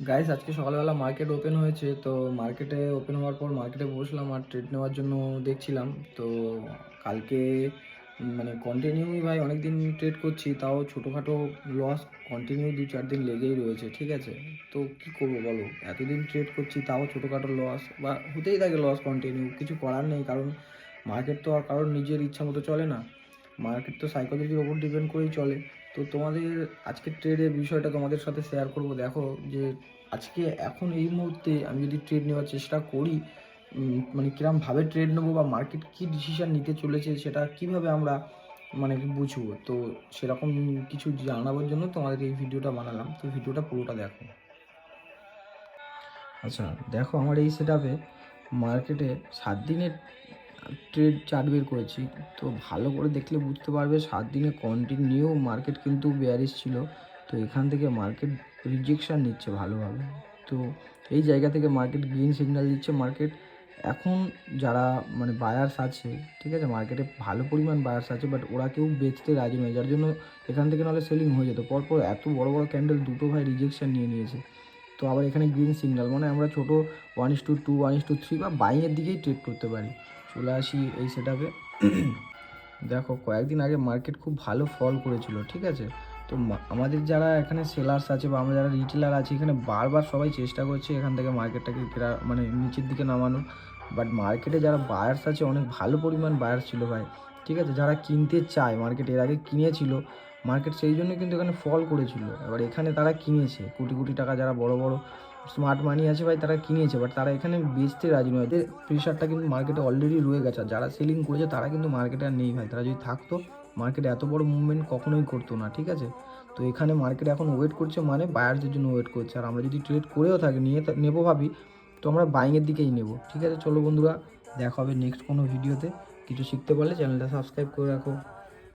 Guys আজকে সকালবেলা market open হয়েছে, তো মার্কেটে ওপেন হওয়ার পর মার্কেটে বসলাম আর ট্রেড নেওয়ার জন্য দেখছিলাম। তো কালকে মানে কন্টিনিউই ভাই অনেক দিন ট্রেড করছি, তাও ছোটোখাটো লস কন্টিনিউ 2-4 দিন লেগেই রয়েছে, ঠিক আছে। তো কি করবো বলো, এতদিন ট্রেড করছি তাও ছোটোখাটো লস বা হতেই থাকে, লস কন্টিনিউ, কিছু করার নেই। কারণ মার্কেট তো আর কারোর নিজের ইচ্ছা মতো চলে না, মার্কেট তো সাইকোলজির ওপর ডিপেন্ড করেই চলে। তো তোমাদের আজকের ট্রেডের বিষয়টা তোমাদের সাথে শেয়ার করব। দেখো যে আজকে এখন এই মুহূর্তে আমি যদি ট্রেড নেওয়ার চেষ্টা করি, মানে কীরকমভাবে ট্রেড নেবো বা মার্কেট কী ডিসিশান নিতে চলেছে সেটা কিভাবে আমরা মানে বুঝবো, তো সেরকম কিছু জানাবার জন্য তোমাদের এই ভিডিওটা বানালাম। তো ভিডিওটা পুরোটা দেখো। আচ্ছা দেখো, আমার এই সেটআপে মার্কেটে 7 দিনের ট্রেড চার্ট বের করেছি। তো ভালো করে দেখলে বুঝতে পারবে 7 দিনে কন্টিনিউ মার্কেট কিন্তু বেয়ারিশ ছিল। তো এখান থেকে মার্কেট রিজেকশান নিচ্ছে ভালোভাবে। তো এই জায়গা থেকে মার্কেট গ্রিন সিগন্যাল দিচ্ছে। মার্কেট এখন যারা মানে বায়ার্স আছে, ঠিক আছে, মার্কেটে ভালো পরিমাণ বায়ার্স আছে, বাট ওরা কেউ বেচতে রাজি নয়, যার জন্য এখান থেকে নাহলে সেলিং হয়ে যেত। পরপর এত বড় বড় ক্যান্ডেল দুটো ভাই রিজেকশান নিয়ে নিয়েছে। তো আবার এখানে গ্রিন সিগন্যাল মানে আমরা ছোটো 1:2, 1:3 বা বাইংয়ের দিকেই ট্রেড করতে পারি। চলে আসি এই সেটআপে। দেখো কয়েকদিন আগে মার্কেট খুব ভালো ফল করেছিল, ঠিক আছে। তো আমাদের যারা এখানে সেলার্স আছে বা আমরা যারা রিটেলার আছি, এখানে বারবার সবাই চেষ্টা করছে এখান থেকে মার্কেটটাকে মানে নিচের দিকে নামানো। বাট মার্কেটে যারা বায়ার্স আছে, অনেক ভালো পরিমাণ বায়ার্স ছিল ভাই, ঠিক আছে, যারা কিনতে চায়। মার্কেট এর আগে কিনেছিল, মার্কেট সেই জন্য কিন্তু এখানে ফল করেছিল। এবার এখানে তারা কিনেছে কোটি কোটি টাকা, যারা বড় বড় স্মার্ট মানি আছে ভাই, তারা কিনেছে, বাট তারা এখানে বেচতে রাজি নয়। এদের প্রেশারটা কিন্তু মার্কেটে অলরেডি রয়ে গেছে। আর যারা সেলিং করেছে তারা কিন্তু মার্কেটে আর নেই ভাই, তারা যদি থাকতো মার্কেটে এত বড় মুভমেন্ট কখনোই করতো না, ঠিক আছে। তো এখানে মার্কেট এখন ওয়েট করছে, মানে বায়ারদের জন্য ওয়েট করছে। আর আমরা যদি ট্রেড করেও থাকি, নেবো ভাবি, তো আমরা বাইংয়ের দিকেই নেব, ঠিক আছে। চলো বন্ধুরা, দেখা হবে নেক্সট কোনো ভিডিওতে। কিছু শিখতে পারলে চ্যানেলটা সাবস্ক্রাইব করে রাখো।